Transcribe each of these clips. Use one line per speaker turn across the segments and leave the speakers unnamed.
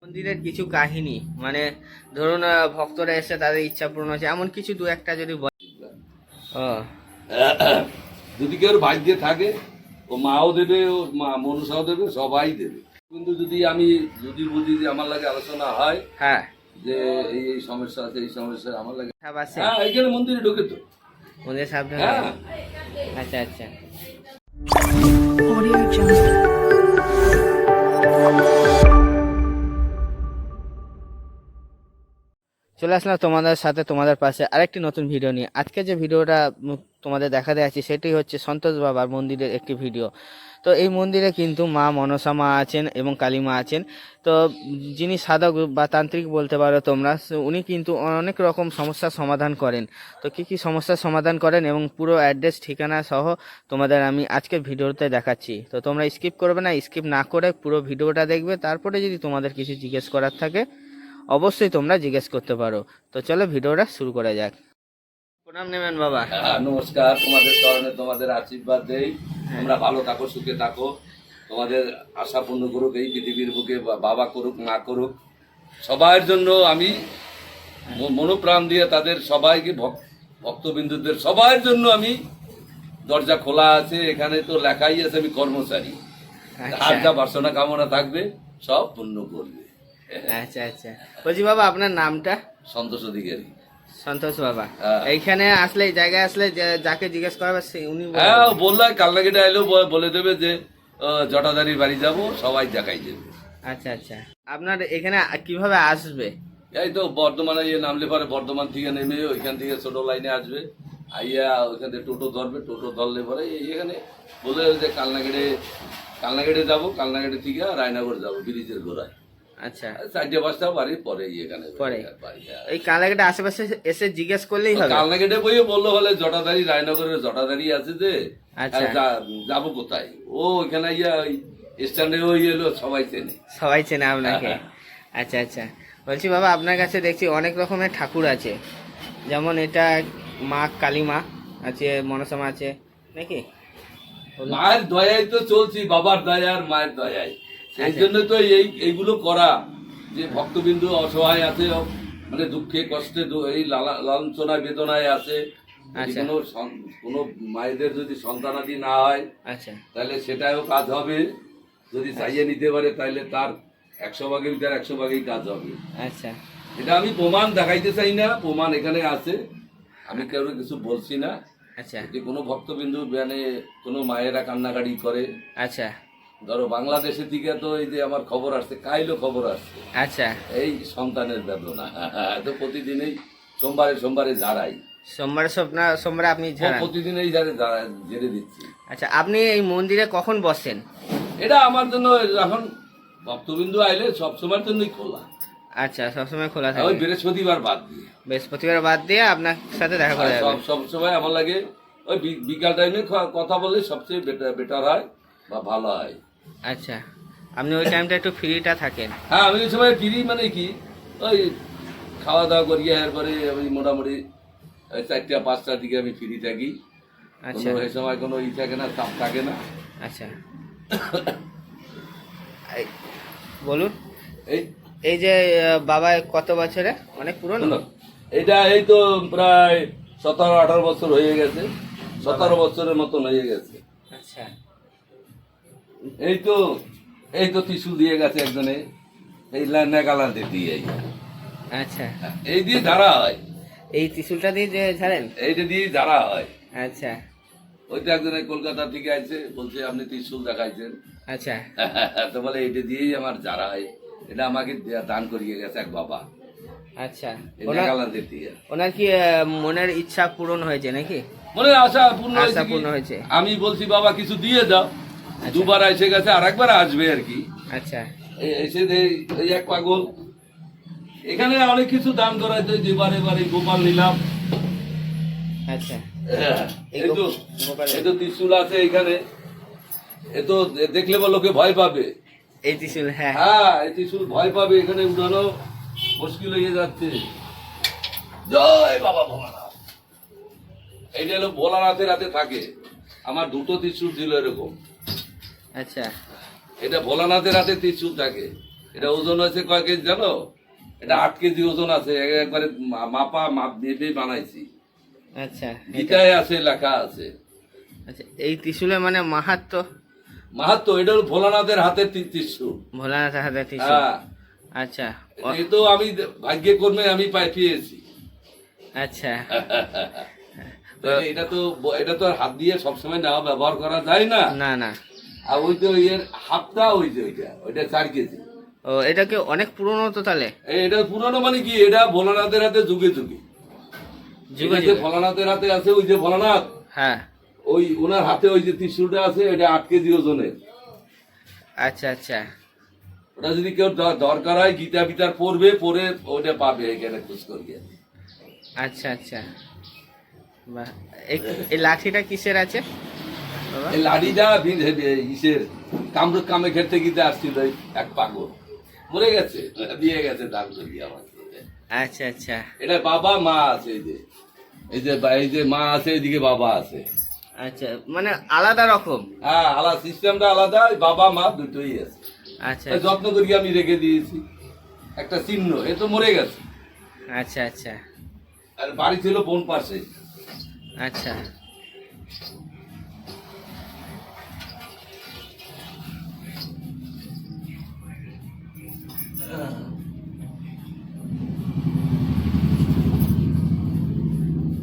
মন্দিরের কিছু কাহিনী মানে ধরুন ভক্তরা এসে তাদের ইচ্ছা পূরণ হচ্ছে এমন কিছু দু একটা যদি ও
যদি কেউ ভাগ্যে থাকে ও মাও দেবে, ও মা মনসাও দেবে, সবাই দেবে। কিন্তু যদি বুঝি যে আমার লাগে আলোচনা হয়,
হ্যাঁ
যে এই সমস্যা আছে, এই সমস্যা আমার লাগে,
সব আছে
হ্যাঁ এইখানে মন্দিরে ঢোকে তো।
মন্দির সাবধান
হ্যাঁ
আচ্ছা আচ্ছা
Audio Jungle.
চলে আসলাম তোমাদের সাথে তোমাদের পাশে আরেকটি নতুন ভিডিও নিয়ে। আজকে যে ভিডিওটা তোমাদের দেখাতে যাচ্ছি সেটি হচ্ছে সন্তোষ বাবার মন্দিরের একটি ভিডিও। তো এই মন্দিরে কিন্তু মা মনসা মা আছেন এবং কালী মা আছেন। তো যিনি সাধক বা তান্ত্রিক বলতে পারো তোমরা, উনি কিন্তু অনেক রকম সমস্যার সমাধান করেন। তো কী কী সমস্যার সমাধান করেন এবং পুরো অ্যাড্রেস ঠিকানা সহ তোমাদের আমি আজকের ভিডিওতে দেখাচ্ছি। তো তোমরা স্কিপ করবে না, স্কিপ না করে পুরো ভিডিওটা দেখবে। তারপরে যদি তোমাদের কিছু জিজ্ঞেস করার থাকে অবশ্যই তোমরা জিজ্ঞেস করতে পারো। তো চলো ভিডিওটা শুরু করা যাক। প্রণাম নেবেন বাবা।
হ্যাঁ, নমস্কার। তোমাদের চরণে তোমাদের আশীর্বাদ দেই, তোমরা ভালো থাকো, সুখে থাকো, তোমাদের আশা পূর্ণ করুক এই পৃথিবীর বুকে, বাবা করুক না করুক, সবার জন্য আমি মনোপ্রাণ দিয়ে তাদের সবাইকে ভক্তবিন্দুদের সবার জন্য আমি দরজা খোলা আছে। এখানে তো লেখাই আছে আমি কর্মচারী, আর যা বাসনা কামনা থাকবে সব পূর্ণ করবে।
আচ্ছা আচ্ছা, বলছি বাবা আপনার নামটা?
সন্তোষ অধিকারী।
সন্তোষ বাবা।
হ্যাঁ।
এইখানে আসলে এই জায়গায় আসলে যাকে জিজ্ঞেস করবে উনি
হ্যাঁ বললো, কালনাগিটা এলো বলে দেবে যে জটাধারীর বাড়ি যাব, সবাই দেখাই দেবে।
আচ্ছা আচ্ছা, আপনার এখানে কিভাবে আসবে?
এই তো বর্ধমানে নামলে পরে বর্ধমান থেকে নেমে ওইখান থেকে ছোট লাইনে আসবে, আইয়া ওইখান থেকে টোটো ধরবে, টোটো ধরলে পরে এখানে বলে যে কালনাগেটে যাবো, কালনাগেটে থেকে রায়নগর যাবো, ব্রিজের গোড়ায়।
আচ্ছা,
4-5টা বাড়ির পরে এখানে
পরে
বাড়ি।
এই কালাগেটে আশেপাশে এসে জিজ্ঞেস করলেই হবে?
কালনাগেটে বইয়ে বললো হলে জটাধারী, রায়নগরের জটাধারী আছে যে,
আচ্ছা।
যাবো কোথায়, ও ওইখানে ইয়া স্ট্যান্ডে ওই এলো, সবাই চেনে।
সবাই চেনে আপনাকে? আচ্ছা আচ্ছা, বলছি বাবা আপনার কাছে দেখছি অনেক রকমের ঠাকুর আছে, যেমন এটা মা কালী মা আছে, মনসা মা আছে নাকি?
মায়ের দয়ায় তো চলছি, বাবার দয়া আর মায়ের দয়ায়, সেই জন্য তো এইগুলো করা, যে ভক্তবিন্দু অসহায় আছে, মানে দুঃখে কষ্টে এই লাঞ্ছনা বেদনায় আছে,
আচ্ছা।
কোনো মায়েদের যদি সন্তানাদি না হয়
আচ্ছা
তাহলে সেটাও কাজ হবে, যদি চাইয়ে নিতে পারে তাহলে তার 100 ভাগের ভিতরে 100 ভাগেই কাজ হবে।
আচ্ছা
এটা আমি প্রমাণ দেখাইতে চাই না, প্রমাণ এখানে আছে, আমি কেউ কিছু বলছি না।
আচ্ছা
যে কোনো ভক্তবিন্দু মানে কোনো মায়েরা কান্নাকাটি করে,
আচ্ছা
ধরো বাংলাদেশের দিকে তো এই যে আমার খবর আসছে, কাইলো খবর আসছে,
আচ্ছা,
এই সন্তানের বেদনা, তো প্রতিদিনই সোমবারে যারাই,
সোমবারে আপনি ঝাড়ান?
প্রতিদিনই জেরে দিচ্ছি।
আচ্ছা, আপনি এই মন্দিরে কখন বসেন?
এটা আমার জন্য এখন ভক্তবিন্দু আইলে সবসময়ের জন্যই খোলা।
আচ্ছা, সবসময় খোলা
ওই
থাকে?
বৃহস্পতিবার বাদ দিয়ে,
বৃহস্পতিবার বাদ দিয়ে আপনার সাথে দেখা করা যাবে?
সবসময় আমার লাগে ওই বিকাল টাইমে কথা বললে সবচেয়ে বেটার হয় বা ভালো হয়।
আচ্ছা, আপনি ওই টাইমটা একটু ফ্রিটা থাকেন?
হ্যাঁ, আমি ওই সময় ফ্রি মানে কি, ওই খাওয়া দাওয়া করি, এরপরে আমি মোটামুটি 4টা-5টার দিকে আমি ফ্রি থাকি।
আচ্ছা
এই সময় কোনো থাকে না, চাপ থাকে না।
আচ্ছা, বলুন।
এই
এই যে বাবা কত বছরে, অনেক পুরনো?
এটা এই তো প্রায় 17-18 বছর হয়ে গেছে, 17 বছরের মতন হয়ে গেছে।
আচ্ছা,
এই তো ত্রিশূল দিয়ে গেছে একজনে, এই নেগালাতে দিয়ে,
আচ্ছা,
এই দিয়ে ধারা হয়,
এই ত্রিশূলটা দিয়ে যে ঝাড়েন?
এইটা দিয়ে ধারা হয়।
আচ্ছা
ওই তো একজনে কলকাতা থেকে আছে, বলছে আপনি ত্রিশূল দেখাইছেন,
আচ্ছা
তো বলে এইটা দিয়েই আমার যারা হয়, এটা আমাকে দান করিয়ে গেছে এক বাবা।
আচ্ছা,
এই নেগালাতে দিয়ে
ওনার কি মনের ইচ্ছা পূরণ হয়েছে নাকি?
মনের আশা পূর্ণ
আশা পূর্ণ হয়েছে?
আমি বলছি বাবা কিছু দিয়ে যাও, দুবার এসে গেছে, আর একবার আসবে আর কি।
আচ্ছা
এসে এই এক পাগল এখানে অনেক কিছু দান করাইতে, যেবারে গোপাল নিলাম।
আচ্ছা,
এই তো ত্রিশূল আছে এখানে, এ তো দেখলে বা লোকে ভয় পাবে।
এই ত্রিশূল? হ্যাঁ
হ্যাঁ, এই ত্রিশূল ভয় পাবে, এখানে উঠানো মুশকিল হয়ে যাচ্ছে। জয় বাবা ভোলানাথ। এইটা হলো ভোলানাথের হাতে থাকে, আমার 2টো ত্রিশূল ছিল এরকম।
আচ্ছা,
এটা ভোলানাথের হাতে ত্রিশূল থাকে। এটা ওজন আছে কয় কেজি জানো? এটা 8 কেজি ওজন আছে, একবারে মাপ মেপে বানাইছি।
আচ্ছা
গীতায় আছে, লেখা আছে।
আচ্ছা, এই ত্রিশূলে মানে মাহাত্ম্য?
মাহাত্ম্য এটা হলো ভোলানাথের হাতের ত্রিশূল।
ভোলানাথের হাতে ত্রিশূল।
হ্যাঁ,
আচ্ছা
এই তো আমি ভাগ্যে কর্মে আমি পেয়েছি।
আচ্ছা।
এটা তো আর হাত দিয়ে সবসময় নেওয়া ব্যবহার করা যায় না।
না না।
আর ওই তো এর হাতটা ওইটা 4 কেজি।
ও, এটা কি অনেক পুরনো তো তাহলে?
এটা পুরনো মানে কি, এটা ভোলানাথের হাতে যুগে যুগে ভোলানাথের হাতে আছে। ওই যে ভোলানাথ,
হ্যাঁ,
ওই ওনার হাতে ওই যে ত্রিশূলটা আছে, ওইটা 8 কেজি ওজনের।
আচ্ছা আচ্ছা।
ওটা যদি কেউ দরকার হয় গীতা পিতার পড়বে, পড়ে ওইটা পাবে এখানে খোঁজ করিয়ে।
আচ্ছা আচ্ছা, বাহ। এই লাঠিটা কিসের আছে বাবা?
এই লাঠিটা ইসের কামে খেতে গিতে আসছিল এক পাগল, মরে গেছে, দিয়ে গেছে দাম দিয়ে আমার।
আচ্ছা আচ্ছা।
এটা বাবা মা আছে, এই যে মা আছে, এদিকে বাবা আছে।
আচ্ছা, মানে আলাদা রকম?
হ্যাঁ, আলাদা, সিস্টেমটা আলাদা, বাবা মা দুটোই আছে।
আচ্ছা
যত্ন করি আমি রেখে দিয়েছি, একটা চিহ্ন। এ তো মরে গেছে।
আচ্ছা আচ্ছা।
আর বাড়ি ছিল বোন পাশে।
আচ্ছা,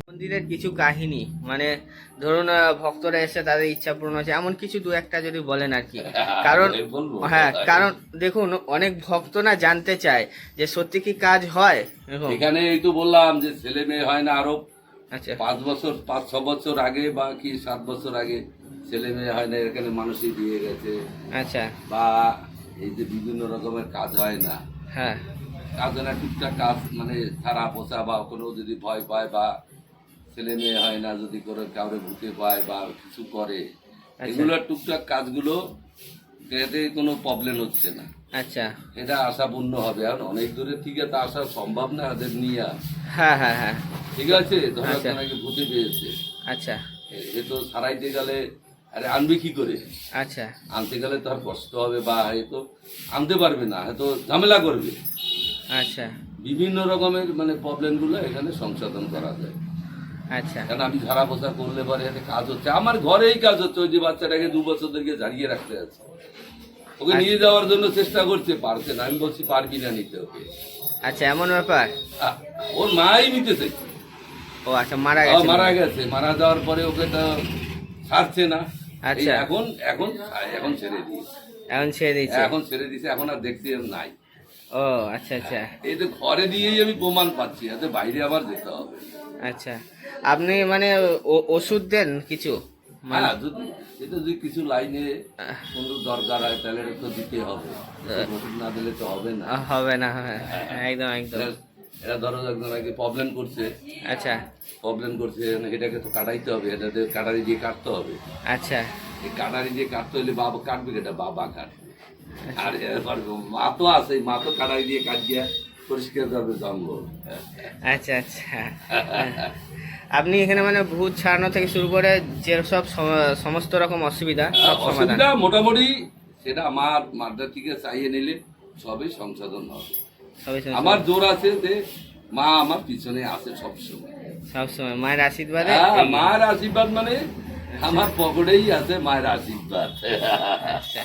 মন্দিরের কিছু কাহিনী, মানে ধরুন ভক্তরা এসে তাদের ইচ্ছা পূরণ হচ্ছে, এমন কিছু দু একটা যদি বলেন আর কি। কারণ হ্যাঁ, কারণ দেখুন অনেক ভক্ত না জানতে চায় যে সত্যি কি কাজ হয় এরকম।
এখানে এই তো বললাম যে ছেলে মেয়ে হয় না, আরো
আচ্ছা
5-6 বছর আগে বা কি 7 বছর আগে ছেলে মেয়ে হয় না, এখানে মানুষই দিয়ে গেছে।
আচ্ছা,
বা এই যে বিভিন্ন রকমের কাজ হয় না,
হ্যাঁ
কাজ হয় না, টুকটাক কাজ, মানে ছাড়া পোষা বা কোনো যদি ভয় পায় বা ছেলে মেয়ে হয় না, যদি করে কাউরে ভুতে পায় বা কিছু করে, এগুলো টুকটাক কাজগুলো এতে কোনো প্রবলেম হচ্ছে না।
আচ্ছা,
এটা আশাপূর্ণ হবে। আর অনেক দূরের থেকে তো আসা সম্ভব না ওদের নিয়ে।
হ্যাঁ হ্যাঁ হ্যাঁ,
ঠিক আছে, ধরো
আচ্ছা।
নাকি ভূতে পেয়েছে,
আচ্ছা
এ তো সারাইতে গেলে আরে আনবে কি করে?
আচ্ছা
আনতে গেলে তো আর কষ্ট হবে, বা হয়তো আনতে পারবে না, হয়তো ঝামেলা করবে।
আচ্ছা
বিভিন্ন রকমের মানে প্রবলেমগুলো এখানে সংশোধন করা যায়।
আচ্ছা
কারণ আমি ঝাড়া পোছা করলে পরে এখানে কাজ হচ্ছে, আমার ঘরেই কাজ হচ্ছে। ওই যে বাচ্চাটাকে 2 বছর ধরে ঝাড়িয়ে রাখতে আছে, ওকে নিয়ে যাওয়ার জন্য চেষ্টা করছে, পারছে না। আমি বলছি পারবি না নিতে ওকে।
আচ্ছা, এমন ব্যাপার?
ওর মাই নিতে চাইছে।
ও আচ্ছা, মারা গেছে?
মারা গেছে, মারা যাওয়ার পরে ওকে তো ছাড়ছে না।
আচ্ছা,
এখন এখন এখন ছেড়ে দিয়েছে।
এখন ছেড়ে দিয়েছে?
এখন ছেড়ে দিয়েছে, এখন আর দেখতে নাই।
ও আচ্ছা আচ্ছা।
এই তো ঘরে দিয়েই আমি প্রমাণ পাচ্ছি, এতে বাইরে আবার যেতে হবে।
আচ্ছা, আপনি মানে ওষুধ দেন কিছু?
হ্যাঁ, যদি কিছু লাইনে কোনো দরকার হয় তাহলে তো দিতে হবে, ওষুধ না দিলে তো হবে না।
হবে না, হ্যাঁ একদম একদম।
এরা ধরো একদম আগে প্রবলেম করছে,
আচ্ছা
প্রবলেম করছে, এটাকে তো কাটাইতে হবে, এটাতে কাটারি দিয়ে কাটতে হবে।
আচ্ছা
এই কাটারি দিয়ে কাটতে হলে বাবা কাটবে, এটা বাবা কাটবে। আর এরপর মা তো আছে, মা তো কাটারি দিয়ে কাটিয়ে পরিষ্কার করবে জঙ্গল।
আচ্ছা আচ্ছা। আপনি এখানে মানে ভূত ছাড়ানো থেকে শুরু করে যেসব সমস্ত রকম অসুবিধা সব সমাধান?
অসুবিধা মোটামুটি সেটা আমার মাদ্রাস থেকে চাইয়ে নিলে সবই সংশোধন হবে। আমার জোর আছে যে মা আমার পিছনে আছে সবসময়।
সবসময় মায়ের আশীর্বাদে?
মায়ের আশীর্বাদ মানে আমার পকেটেই আছে মায়ের আশীর্বাদ।
আচ্ছা,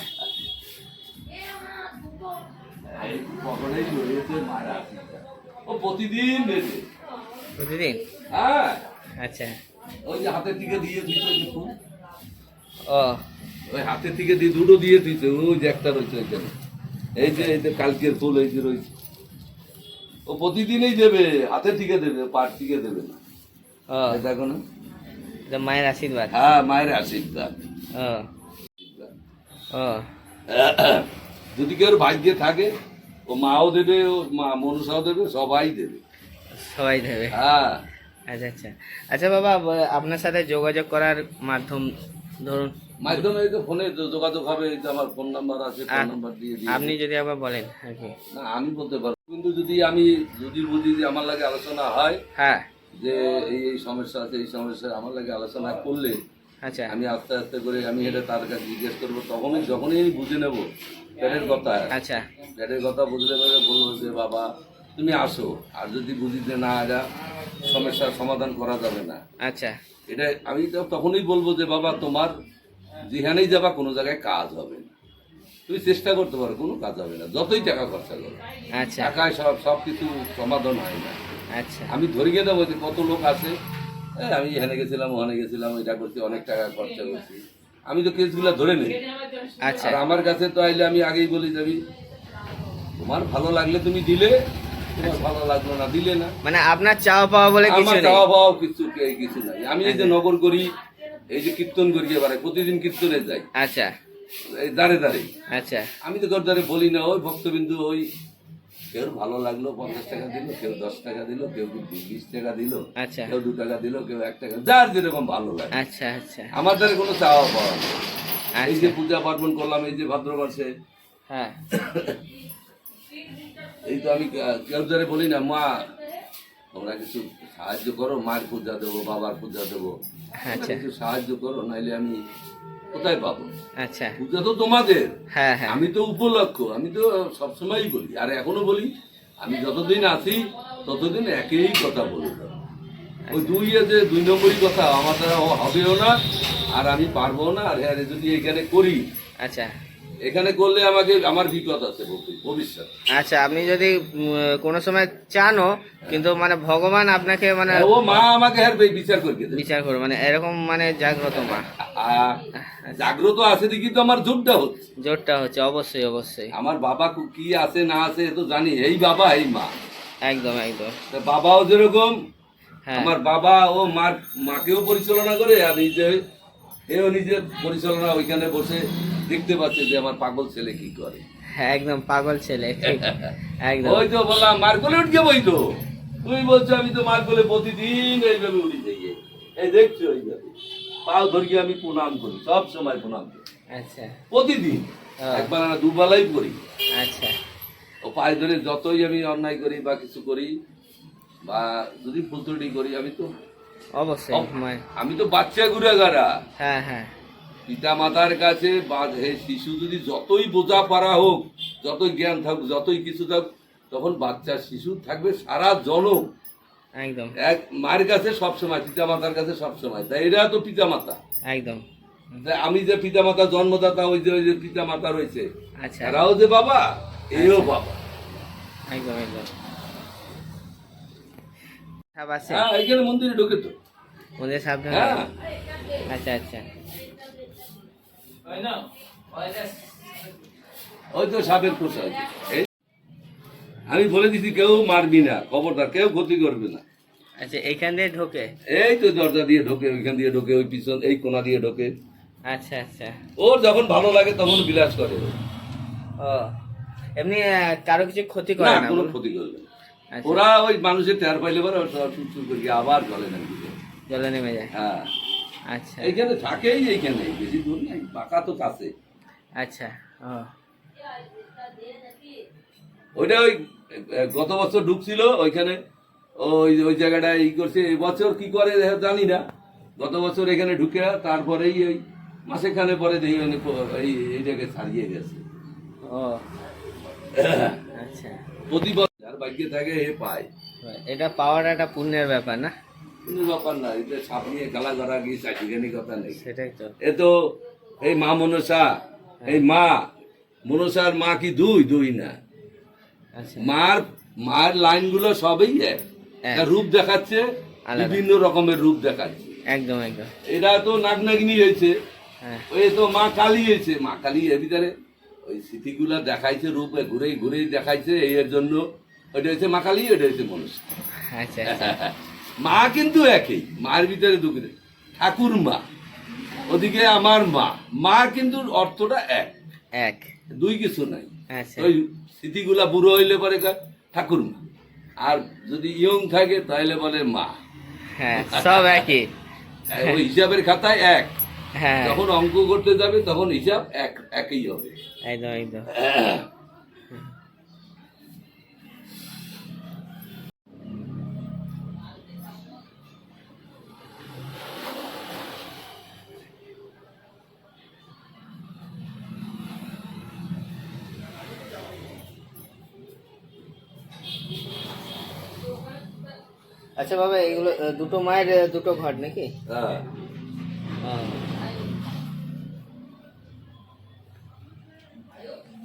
এই পকেটেই রয়েছে মায়ের আশীর্বাদ। ও প্রতিদিন দেবে।
প্রতিদিন?
হ্যাঁ,
আচ্ছা।
ওই যে হাতের থেকে দিয়ে দিতে ফুল,
ও
ওই হাতের থেকে দিয়ে দুটো দিয়ে দিতে, ওই যে একটা রয়েছে ওইখানে, এই যে কালকের ফুল এই যে রয়েছে, ও প্রতিদিনই দেবে, হাতের থেকে দেবে, পার থেকে দেবে না।
ও,
দেখো না,
এটা মায়ের আশীর্বাদ?
হ্যাঁ, মায়ের আশীর্বাদ।
ও ও,
যদি কেউ ভাগ্যে থাকে ও মাও দেবে, ও মা মনসাও দেবে, সবাই দেবে।
সবাই দেবে?
হ্যাঁ।
আচ্ছা আচ্ছা। আচ্ছা বাবা, আপনার সাথে যোগাযোগ করার মাধ্যম ধরুন?
মাধ্যমে এই তো ফোনে যোগাযোগ হবে, এই তো আমার ফোন নাম্বার আছে, ফোন নাম্বার দিয়ে দিই।
আপনি যদি একবার বলেন আর কি।
না, আমি বলতে পারবো, কিন্তু যদি বুঝি যে আমার লাগে আলোচনা হয়,
হ্যাঁ,
যে এই সমস্যা আছে, এই সমস্যা আমার লাগে আলোচনা করলে
আচ্ছা
আমি আস্তে আস্তে করে আমি এটা তার কাছে জিজ্ঞেস করবো, যখনই আমি বুঝে নেব পেটের কথা।
আচ্ছা
পেটের কথা বুঝলে পরে বললো যে বাবা তুমি আসো, আর যদি বুঝি যে না এটা সমস্যার সমাধান করা যাবে না,
আচ্ছা
এটা আমি তো তখনই বলবো যে বাবা তোমার যেখানেই যাবা কোনো জায়গায় কাজ হবে না, তুমি চেষ্টা করতে পারো, কোনো কাজ হবে না, যতই টাকা খরচা করো,
আচ্ছা
টাকায় সব কিছু সমাধান হয় না।
আচ্ছা
আমি ধরিয়ে দেবো যে কত লোক আছে, আমি এখানে গেছিলাম ওখানে গেছিলাম এটা করছি, অনেক টাকা খরচা করছি, আমি তো কেসগুলো ধরে নিই।
আচ্ছা
আর আমার কাছে তো আইলে আমি আগেই বলি যাবি তোমার ভালো লাগলে তুমি দিলে, তোমার ভালো লাগলো না দিলে না।
মানে আপনার চাওয়া পাওয়া বলে কিছু
আমার
নেই।
চাওয়া পাওয়া কিছু নাই। আমি এই যে নগর করি, এই যে কীর্তন করি, এবারে প্রতিদিন কীর্তনে যাই
আচ্ছা
এই দাঁড়ে দাঁড়ে,
আচ্ছা
আমি তো গরদারে বলি না, ওই ভক্তবিন্দু ওই কেউ ভালো লাগলো 50 টাকা দিল, কেউ 10 টাকা দিল, কেউ 20 টাকা দিল,
আচ্ছা
কেউ 2 টাকা দিল, কেউ 1 টাকা, যার যেরকম ভালো লাগে।
আচ্ছা আচ্ছা
আমার দ্বারা কোনো চাওয়া পাওয়া নেই। এই
আচ্ছা
যে পূজা পার্বণ করলাম এই যে ভাদ্র মাসে,
হ্যাঁ
এই তো আমি কেউ দ্বারে বলি না মা তোমরা কিছু সাহায্য করো, মার পূজা দেবো, বাবার পূজা দেবো,
আচ্ছা
কিছু সাহায্য করো, নাইলে আমি কোথায় পাবো?
আচ্ছা
পূজা তো তোমাদের,
হ্যাঁ হ্যাঁ
আমি তো উপলক্ষ, আমি তো সবসময়ই বলি, আর এখনো বলি, আমি যতদিন আছি ততদিন একই কথা বলে যাবো। ওই দুই নম্বরই কথা আমার দ্বারা হবেও না, আর আমি পারবো না। আর হ্যাঁ যদি এখানে করি,
আচ্ছা
এখানে করলে আমাকে আমার বিপদ আছে ভবিষ্যৎ।
আচ্ছা আপনি যদি কোনো সময় চানও, কিন্তু মানে ভগবান আপনাকে মানে
ও মা আমাকে আর বিচার করে দেবে।
বিচার করবে, মানে এরকম মানে জাগ্রত মা।
জাগ্রত আছে দেখি তো আমার জোরটা হচ্ছে।
জোরটা হচ্ছে অবশ্যই অবশ্যই।
আমার বাবা কি আছে না আছে এ তো জানি, এই বাবা এই মা,
একদম একদম।
তা বাবাও যেরকম,
হ্যাঁ
আমার বাবা ও মাকেও পরিচালনা করে, আর এও নিজে পরিচালনা, ওইখানে বসে দেখতে পাচ্ছে যে আমার পাগল ছেলে কি করে।
হ্যাঁ একদম পাগল ছেলে, ঠিক একদম।
ওই তো বললাম মার কোলে উঠকে বই তো, তুমি বলছো আমি তো মার কোলে প্রতিদিন এইভাবে উঠি যাই, এই দেখছো এইভাবে পাও ধরিয়ে আমি প্রণাম করি, সব সময় প্রণাম করি,
আচ্ছা
প্রতিদিন
হ্যাঁ।
একবার না দুবেলাই করি।
আচ্ছা
ও পায়ে ধরে যতই আমি অন্যায় করি বা কিছু করি বা যদি ভুল ত্রুটি করি,
অবশ্যই
আমি তো বাচ্চা গুড়াগারা।
হ্যাঁ হ্যাঁ
পিতা মাতার কাছে শিশু যদি যতই বোঝা পারা হোক, যতই জ্ঞান থাকুক, যতই কিছু থাকুক, তখন বাচ্চা শিশু থাকবে সারা জনম
একদম
এক মায়ের কাছে সবসময়, পিতা মাতার কাছে সবসময়। তাই এরা তো পিতা মাতা।
একদম।
তাই আমি যে পিতা মাতা জন্মদাতা, ওই যে পিতা মাতা রয়েছে,
আচ্ছা
এরাও যে বাবা, এও বাবা।
একদম একদম। সাপ আছে
হ্যাঁ এখানে মন্দিরে ঢোকে তো।
মন্দির সাবধান।
হ্যাঁ
আচ্ছা আচ্ছা
ওই তো সাপের খোসা। আমি বলে দিছি কেউ মারবি না, খবরদার, কেউ ক্ষতি করবে না।
আচ্ছা এখান দিয়ে ঢোকে?
এই তো দরজা দিয়ে ঢোকে, ওইখান দিয়ে ঢোকে, ওই পিছন এই কোণা দিয়ে ঢোকে।
আচ্ছা আচ্ছা।
ওর যখন ভালো লাগে তখন বিলাস করে।
ও এমনি কারো কিছু ক্ষতি করে
না,
না?
কোনো ক্ষতি করবে না।
আচ্ছা।
ওরা ওই মানুষের টের পাইলে পরে সব চুপ করে গিয়ে আবার জলে নামবে।
জলে নেমে যায়?
হ্যাঁ
আচ্ছা
এইখানে থাকেই, এইখানে বেশি দূর নাই, পাকা তো কাছে।
আচ্ছা। ও
ওইটা ওই গত বছর ঢুকছিল ওইখানে, ওই ওই জায়গাটা ই করছে। এবছর কি করে জানি না। গত বছর এখানে ঢুকে তারপরেই ওই মাসেখানে পরে দেখি এইটাকে ছাড়িয়ে গেছে।
ও আচ্ছা।
প্রতি বছর যার ভাগ্যে থাকে এ পায়।
এটা পাওয়াটা একটা পুণ্যের ব্যাপার না?
কোনো ব্যাপার না, এটা সাপ নিয়ে খেলা করা গিয়ে চাকরিখানি কথা নেই।
সেটাই তো।
এ তো এই মা মনসা, এই মনসার মা কি দুই না?
আচ্ছা
মার লাইনগুলো সবই এক,
এক।
রূপ দেখাচ্ছে,
আলাদা।
বিভিন্ন রকমের রূপ দেখাচ্ছে।
একদম একদম।
এরা তো নাগনাগিনী হয়েছে,
হ্যাঁ
ওই তো মা কালী হয়েছে। মা কালী এর ভিতরে ওই স্মৃতিগুলা দেখাইছে, রূপে ঘুরেই ঘুরেই দেখাইছে। এর জন্য ওইটা হচ্ছে মা কালী, ওইটা হচ্ছে মনসা।
আচ্ছা আচ্ছা।
মা কিন্তু একই, মায়ের ভিতরে দুঃখে ঠাকুর মা, ওদিকে আমার মা কিন্তু অর্থটা এক,
এক
দুই কিছু নাই।
আচ্ছা
ওই স্মৃতিগুলা বুড়ো হইলে পরে ঠাকুর মা, আর যদি ইয়ং থাকে তাহলে বলে মা।
হ্যাঁ সব একই।
ওই হিসাবের খাতায় এক,
হ্যাঁ
যখন অঙ্ক করতে যাবে তখন হিসাব একই হবে।
একদম একদম। আচ্ছা বাবা, এগুলো দুটো মায়ের দুটো ঘর নাকি?
হ্যাঁ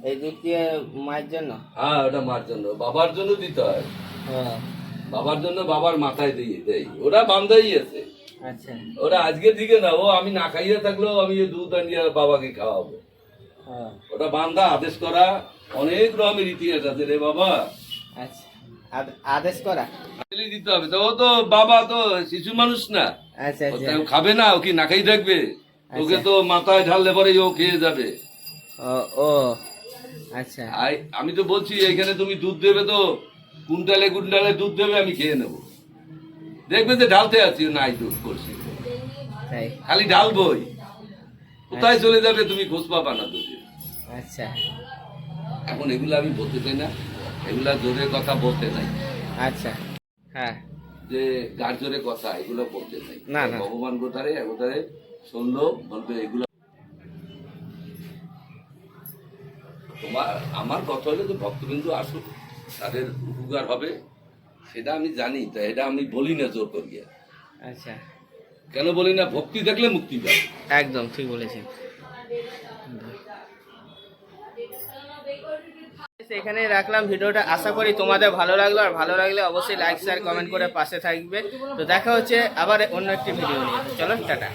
এই দুধ দিয়ে মায়ের জন্য?
হ্যাঁ, ওটা মার জন্য, বাবার জন্য দিতে হয়।
হ্যাঁ।
বাবার জন্য বাবার মাথায় দিয়ে দেয়, ওরা বান্ধাই আছে।
আচ্ছা।
ওরা আজকে দিকে না, ও আমি না খাইয়ে থাকলেও আমি এই দুধ আনিয়ে বাবাকে খাওয়াবো।
হ্যাঁ।
ওটা বান্ধা আদেশ করা, অনেক রকমের ইতিহাস আছে রে বাবা।
আচ্ছা, আদেশ করা
আসলেই দিতে হবে তো, ও তো বাবা তো শিশু মানুষ না।
আচ্ছা
ও
আচ্ছা।
তো খাবে না, ও কি না খাই থাকবে? ওকে তো মাথায় ঢাললে পরে ও খেয়ে যাবে।
ও ও আচ্ছা।
আমি তো বলছি এখানে তুমি দুধ দেবে তো কুইন্টালে কুইন্টালে দুধ দেবে, আমি খেয়ে নেবো। দেখবে যে ঢালতে আছি নাই দুধ করছি,
তাই?
খালি ঢালবই, কোথায় চলে যাবে তুমি খোঁজ পাবা না দুধে।
আচ্ছা
এখন এগুলো আমি বলতে চাই না, এগুলা জোরে কথা বলতে নাই।
আচ্ছা। হ্যাঁ।
যে গার জোরে কথা এগুলো বলতে নাই।
না, না।
ভগবান গোটারে একটারে শুনলো বলবে এগুলো তোমার। আমার কথা হলো যে ভক্তবিন্দু আসুক, তাদের উপকার হবে, সেটা আমি জানি, তাই এটা আমি বলি না জোর করিয়া।
আচ্ছা,
কেন বলি না? ভক্তি দেখলে মুক্তি পাবে।
একদম ঠিক বলেছেন। এখানে রাখলাম ভিডিওটা, আশা করি তোমাদের ভালো লাগলো, আর ভালো লাগলে অবশ্যই লাইক শেয়ার কমেন্ট করে পাশে থাকবে। তো দেখা হচ্ছে আবার অন্য একটি ভিডিও নিয়ে। চলো টাটা।